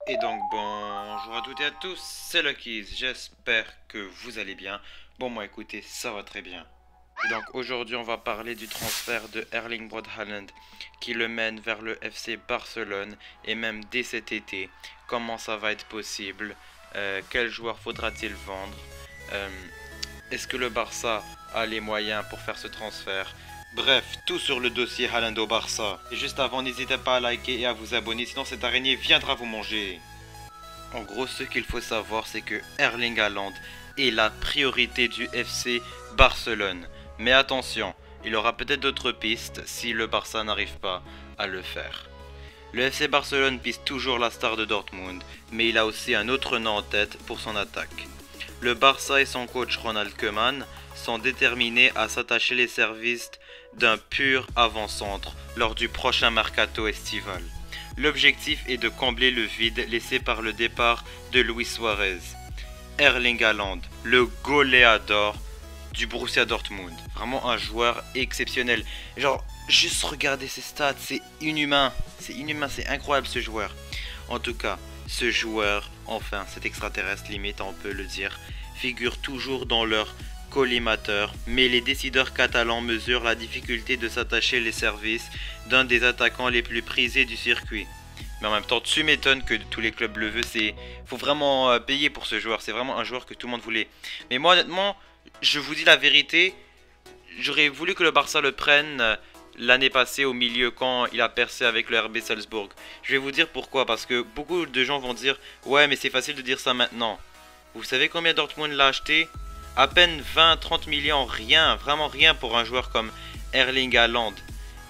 Et donc bonjour à toutes et à tous, c'est Luckyz, j'espère que vous allez bien. Bon moi écoutez, ça va très bien. Et donc aujourd'hui on va parler du transfert de Erling Braut Haaland qui le mène vers le FC Barcelone et même dès cet été. Comment ça va être possible? Quel joueur faudra-t-il vendre? Euh, Est-ce que le Barça a les moyens pour faire ce transfert? Bref, tout sur le dossier Haaland au Barça. Et juste avant, n'hésitez pas à liker et à vous abonner, sinon cette araignée viendra vous manger. En gros, ce qu'il faut savoir, c'est que Erling Haaland est la priorité du FC Barcelone. Mais attention, il aura peut-être d'autres pistes si le Barça n'arrive pas à le faire. Le FC Barcelone piste toujours la star de Dortmund, mais il a aussi un autre nom en tête pour son attaque. Le Barça et son coach Ronald Koeman sont déterminés à s'attacher les services d'un pur avant-centre lors du prochain mercato estival. L'objectif est de combler le vide laissé par le départ de Luis Suarez. Erling Haaland, le goléador du Borussia Dortmund. Vraiment un joueur exceptionnel. Genre, juste regarder ses stats, c'est inhumain. C'est inhumain, c'est incroyable ce joueur. En tout cas, ce joueur, enfin cet extraterrestre limite, on peut le dire, figure toujours dans leur collimateur, mais les décideurs catalans mesurent la difficulté de s'attacher les services d'un des attaquants les plus prisés du circuit. Mais en même temps, tu m'étonnes que tous les clubs le veulent, faut vraiment payer pour ce joueur, c'est vraiment un joueur que tout le monde voulait. Mais moi honnêtement, je vous dis la vérité, j'aurais voulu que le Barça le prenne l'année passée au milieu quand il a percé avec le RB Salzbourg. Je vais vous dire pourquoi, parce que beaucoup de gens vont dire ouais mais c'est facile de dire ça maintenant. Vous savez combien Dortmund l'a acheté? À peine 20-30 millions, rien, vraiment rien pour un joueur comme Erling Haaland.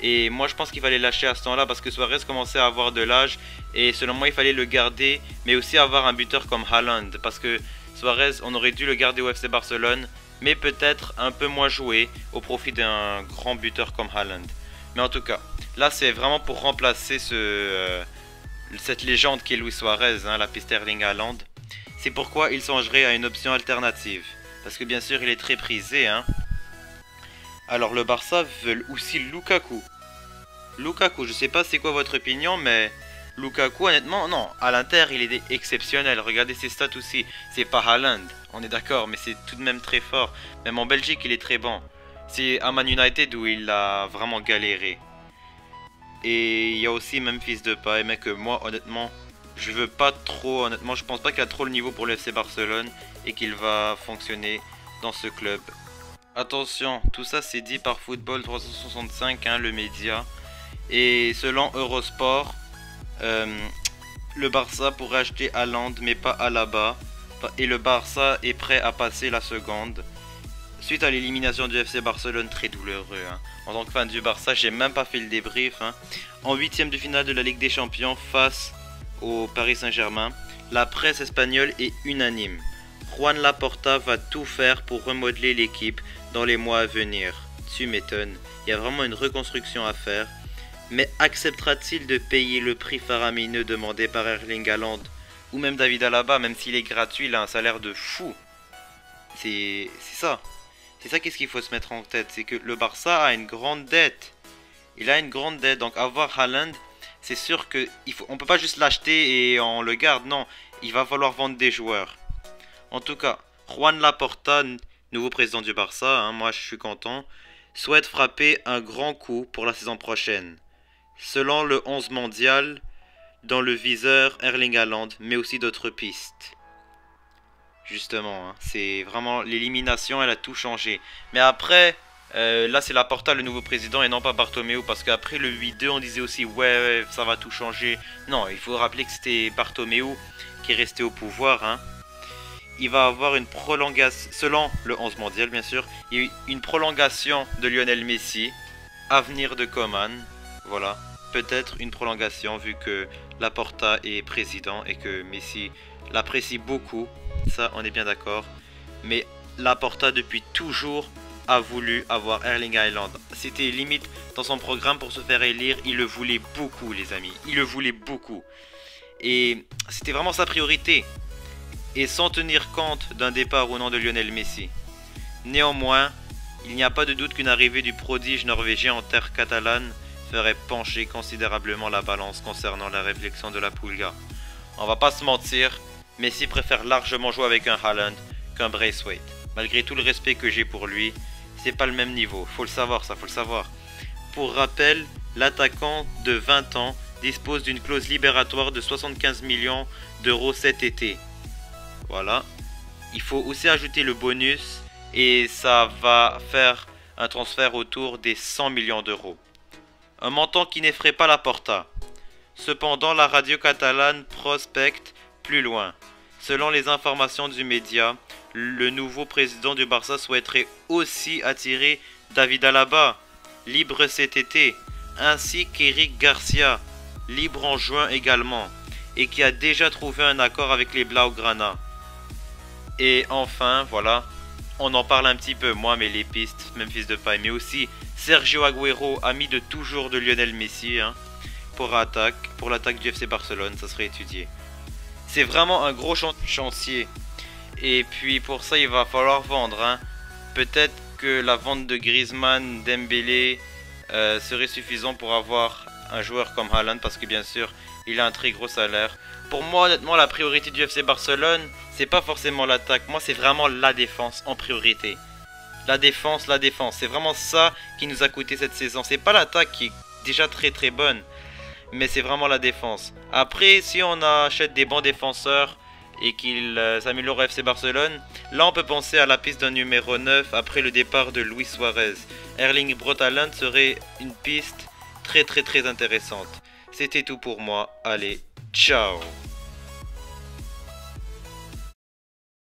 Et moi je pense qu'il fallait lâcher à ce temps-là parce que Suarez commençait à avoir de l'âge et selon moi il fallait le garder mais aussi avoir un buteur comme Haaland parce que Suarez on aurait dû le garder au FC Barcelone mais peut-être un peu moins joué au profit d'un grand buteur comme Haaland. Mais en tout cas, là c'est vraiment pour remplacer cette légende qui est Luis Suarez, hein, la piste Erling Haaland. C'est pourquoi il songerait à une option alternative. Parce que bien sûr il est très prisé. Hein. Alors le Barça veut aussi Lukaku. Lukaku, je sais pas c'est quoi votre opinion, mais Lukaku, honnêtement, non. À l'Inter, il est exceptionnel. Regardez ses stats aussi. C'est pas Haaland, on est d'accord, mais c'est tout de même très fort. Même en Belgique, il est très bon. C'est à Man United où il a vraiment galéré. Et il y a aussi Memphis Depay, mais que moi, honnêtement, je veux pas trop. Honnêtement, je pense pas qu'il a trop le niveau pour le FC Barcelone et qu'il va fonctionner dans ce club. Attention, tout ça c'est dit par Football 365, hein, le média. Et selon Eurosport, euh, le Barça pourrait acheter Haaland mais pas Alaba. Et le Barça est prêt à passer la seconde. Suite à l'élimination du FC Barcelone, très douloureux. Hein. En tant que fan du Barça, j'ai même pas fait le débrief. Hein. En huitième de finale de la Ligue des Champions face au Paris Saint-Germain, la presse espagnole est unanime. Juan Laporta va tout faire pour remodeler l'équipe dans les mois à venir. Tu m'étonnes, il y a vraiment une reconstruction à faire. Mais acceptera-t-il de payer le prix faramineux demandé par Erling Haaland ou même David Alaba, même s'il est gratuit, il a un salaire de fou. C'est ça. C'est ça qu'est-ce qu'il faut se mettre en tête, c'est que le Barça a une grande dette. Il a une grande dette, donc avoir Haaland, c'est sûr que on peut pas juste l'acheter et on le garde, non. Il va falloir vendre des joueurs. En tout cas, Juan Laporta, nouveau président du Barça, hein, moi je suis content, souhaite frapper un grand coup pour la saison prochaine. Selon le 11 mondial, dans le viseur Erling Haaland, mais aussi d'autres pistes. Justement, hein, c'est vraiment l'élimination, elle a tout changé. Mais après, là c'est Laporta le nouveau président et non pas Bartomeu, parce qu'après le 8-2 on disait aussi ouais ça va tout changer. Non, il faut rappeler que c'était Bartomeu qui est resté au pouvoir. Hein. Il va avoir une prolongation, selon le 11 mondial bien sûr, il y a eu une prolongation de Lionel Messi, avenir de Coman, voilà, peut-être une prolongation vu que Laporta est président et que Messi l'apprécie beaucoup, ça on est bien d'accord, mais Laporta depuis toujours a voulu avoir Erling Haaland, c'était limite dans son programme pour se faire élire, il le voulait beaucoup les amis, il le voulait beaucoup, et c'était vraiment sa priorité et sans tenir compte d'un départ ou non de Lionel Messi. Néanmoins, il n'y a pas de doute qu'une arrivée du prodige norvégien en terre catalane ferait pencher considérablement la balance concernant la réflexion de la Pulga. On va pas se mentir, Messi préfère largement jouer avec un Haaland qu'un Braithwaite. Malgré tout le respect que j'ai pour lui, c'est pas le même niveau. Faut le savoir, ça, faut le savoir. Pour rappel, l'attaquant de 20 ans dispose d'une clause libératoire de 75 millions d'euros cet été. Voilà. Il faut aussi ajouter le bonus et ça va faire un transfert autour des 100 millions d'euros. Un montant qui n'effraie pas la Porta. Cependant, la radio catalane prospecte plus loin. Selon les informations du média, le nouveau président du Barça souhaiterait aussi attirer David Alaba, libre cet été, ainsi qu'Eric Garcia, libre en juin également, et qui a déjà trouvé un accord avec les Blaugrana. Et enfin, voilà, on en parle un petit peu, moi, mais les pistes, Memphis Depay, mais aussi Sergio Agüero, ami de toujours de Lionel Messi, hein, pour l'attaque du FC Barcelone, ça serait étudié. C'est vraiment un gros chantier. Et puis pour ça, il va falloir vendre, hein. Peut-être que la vente de Griezmann, Dembélé serait suffisant pour avoir un joueur comme Haaland, parce que bien sûr, il a un très gros salaire. Pour moi, honnêtement, la priorité du FC Barcelone, c'est pas forcément l'attaque. Moi, c'est vraiment la défense en priorité. La défense, c'est vraiment ça qui nous a coûté cette saison. C'est pas l'attaque qui est déjà très très bonne, mais c'est vraiment la défense. Après, si on achète des bons défenseurs et qu'ils s'améliorent au FC Barcelone, là on peut penser à la piste d'un numéro 9 après le départ de Luis Suarez. Erling Braut Haaland serait une piste très intéressante. C'était tout pour moi. Allez, ciao!